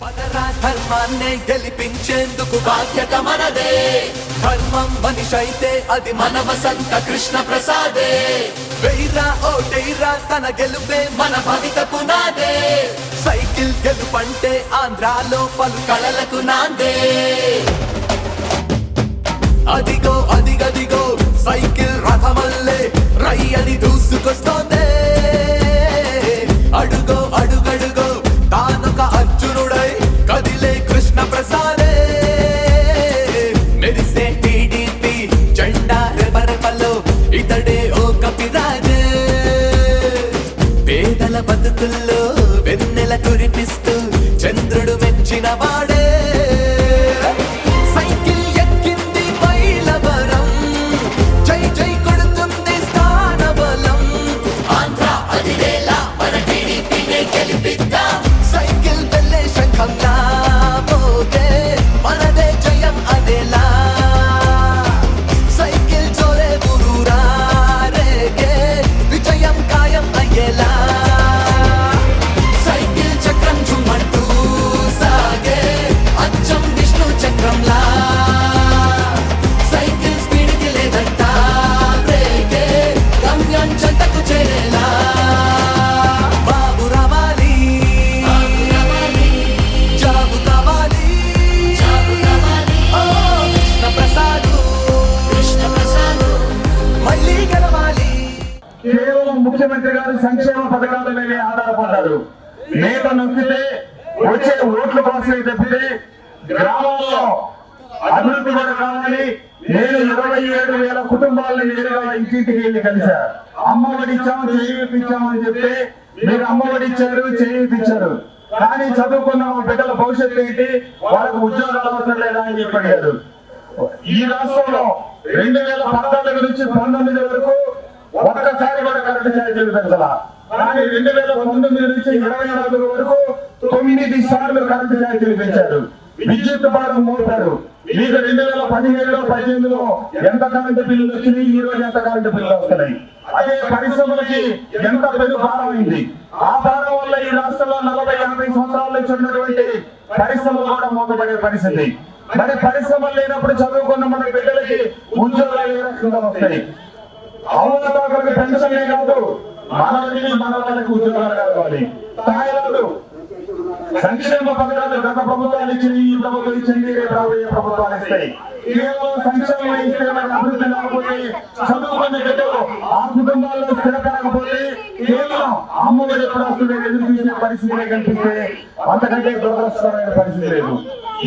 ధర్మాన్ని గెలిపించేందుకు బాధ్యత మనదే. ధర్మం మనిషైతే అది మన వసంత కృష్ణ ప్రసాదే. వెయ్యిరా ఓటేరా తన గెలుపే మన భవిత పునాదే. సైకిల్ గెలుపంటే ఆంధ్రాలో పలు కళలకు నాందే. అదిగో అదిగదిగో సైకిల్ రథమల్లే రయ్యని దూసుకొస్తోందే. అడుగో అడుగడుగో తానొక అర్జునుడై కదిలే కృష్ణ ప్రసాదే. మెరిసే టీడీపీ జెండా రెపరెపలో ఇతడే ఓ కపిరాజే. పేదల బతుకుల్లో వెన్నెల కురిపిస్తూ చంద్రుడు మెచ్చిన వాడే. కేవలం ముఖ్యమంత్రి గారు సంక్షేమ పథకాల మీద ఆధారపడ్డారు. నేత నొక్కితే వచ్చే ఓట్ల కోసమే తప్పితే గ్రామాల్లో అభివృద్ధి కూడా కావాలి. నేను 27,000 కుటుంబాలను నేరుగా ఇంటింటికి వెళ్ళి కలిసా. అమ్మఒడి ఇచ్చాము, చేయూతిచ్చామని చెప్తే మీరు అమ్మఒడి ఇచ్చారు, చేయూతిచ్చారు, కానీ చదువుకున్న బిడ్డల భవిష్యత్తు ఏంటి, వాళ్ళకు ఉద్యోగాలు అవసరం లేదా అని చెప్పి అడిగారు. ఈ రాష్ట్రంలో 2014 నుంచి 19 వరకు ఒక్కసారి కూడా కరెంటు ఛార్జీలు పెంచాల, కానీ 2019 నుంచి 24 వరకు 9 సార్లు కరెంటు ఛార్జీలు పెంచారు. విద్యుత్ భారం మోపారు. మీకు 2017లో 18లో ఎంత కరెంటు బిల్లులు వచ్చినాయి, ఈ రోజు ఎంత కరెంటు బిల్లులు వస్తున్నాయి. అదే పరిశ్రమలకి ఎంత పెద్ద భారం అయింది. ఆ భారం వల్ల ఈ రాష్ట్రంలో 40-50 సంవత్సరాల నుంచి ఉన్నటువంటి పరిశ్రమలు కూడా మూతపడే పరిస్థితి. మరి పరిశ్రమలు లేనప్పుడు చదువుకున్న మన బిడ్డలకి ఉద్యోగాలు ఏ రకంగా వస్తాయి? అవసరాలకు పెన్షన్లే కాదు, మన వాళ్ళకి ఉద్యోగాలు కావాలి. స్థాయిలు సంక్షేమ పథకాలు గత ప్రభుత్వాలు ఇచ్చింది, ఈ ప్రభుత్వం ఇచ్చింది, రేపు రాబోయే ప్రభుత్వాలు ఇస్తాయి. కేవలం సంక్షేమం ఇస్తే మనకు అభివృద్ధి లేకపోతే, చదువుకునే బిడ్డలు ఆ కుటుంబాల్లో స్థిరపడకపోతే, కేవలం అమ్మఒడి ఎప్పుడు వస్తుందో ఎదురు చూసే పరిస్థితి కనిపిస్తే అంతకంటే దురదృష్టకరమైన పరిస్థితి లేదు.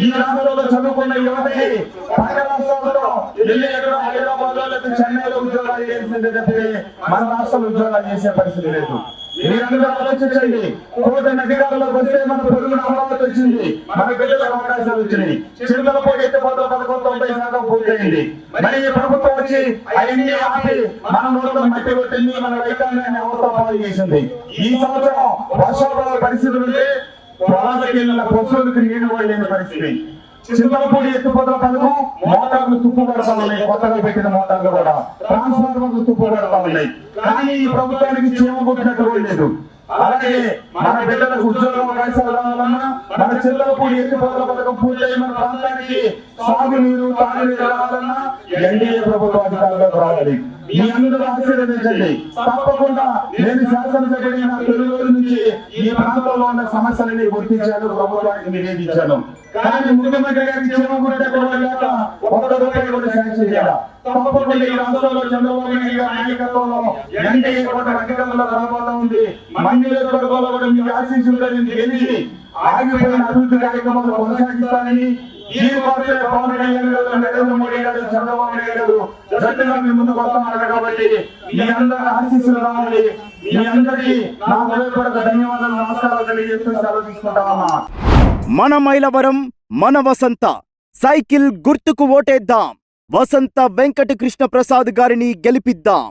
ఈ రాష్ట్రంలో చదువుకున్న యువతకి పక్క రాష్ట్రాల్లో వెళ్ళి హైదరాబాద్ లో లేదా చెన్నైలో ఉద్యోగాలు చేసిందే తప్పితే మన రాష్ట్రంలో ఉద్యోగాలు చేసే పరిస్థితి లేదు. మీరందరూ ఆలోచించండి. కూటమి అధికారంలోకి వస్తే మన పొరుగున అమరావతి వచ్చింది, మన బిడ్డలకు అవకాశాలు వచ్చినాయి. చింతలపూడి ఎత్తిపోతల పథకం 90% పూర్తయింది. మరి ఈ ప్రభుత్వం వచ్చి అవన్నీ ఆపి మన నోట్లో మట్టి కొట్టింది, మన రైతాంగాన్ని అవసరం చేసింది. ఈ సంవత్సరం వర్షాభావ పరిస్థితులు ఉంటే పొలాలకి పశువులకు నీళ్లు పడలేని పరిస్థితి. చింతలపూడి ఎత్తిపోతల పథకం మోటార్లు తుప్పు పడతా ఉన్నాయి, కొత్తగా పెట్టిన మోటార్లు కూడా ట్రాన్స్ఫార్మర్లు తుప్పు పడతా ఉన్నాయి. కానీ ఈ ప్రభుత్వానికి చీమ కొట్టినట్టు లేదు. అలాగే మన బిడ్డలకు ఉద్యోగ అవకాశాలు రావాలన్నా, మన చింతలపూడి ఎత్తిపోతల పథకం పూర్తయి మన ప్రాంతానికి సాగునీరు తాగునీరు రావాలన్నా ఎన్డీఏ ప్రభుత్వ అధికారులకు రావాలి. మీ అందరూ ఆశీర్వదించండి. తప్పకుండా నేను శాసనసభ్యుడైన తొలి రోజు నుంచి ఈ ప్రాంతంలో ఉన్న సమస్యలని గుర్తించాను, ప్రభుత్వానికి నివేదించాను. కానీ ముఖ్యమంత్రి గారికి చీమగుడ్డ ఒక్క రూపాయి కూడా శాంక్షన్ చేయాలి. తప్పకుండా ఈ రాష్ట్రంలో చంద్రబాబు నాయుడు గారి నాయకత్వంలో ఎన్డీఏ కూటమి అధికారంలో రాబోతా ఉంది. నియోజకవర్గంలో కూడా మీకు ఆశీస్సులు కలిగి గెలిచి ఆగిపోయిన అభివృద్ధి కార్యక్రమాలు కొనసాగిస్తానని, ఈ కోసే పవన్ కళ్యాణ్ గారు, నరేంద్ర మోడీ గారు, చంద్రబాబు నాయుడు గారు జట్టుగా మీ ముందుకు వస్తున్నారు. కాబట్టి మీ అందరి ఆశీస్సులు రావాలి. మీ అందరికీ నా హృదయపూర్వక ధన్యవాదాలు, నమస్కారాలు తెలియజేస్తూ సెలవు తీసుకుంటామన్నా. మన మైలవరం, మన వసంత. సైకిల్ గుర్తుకు ఓటేద్దాం. వసంత వెంకట కృష్ణ ప్రసాద్ గారిని గెలిపిద్దాం.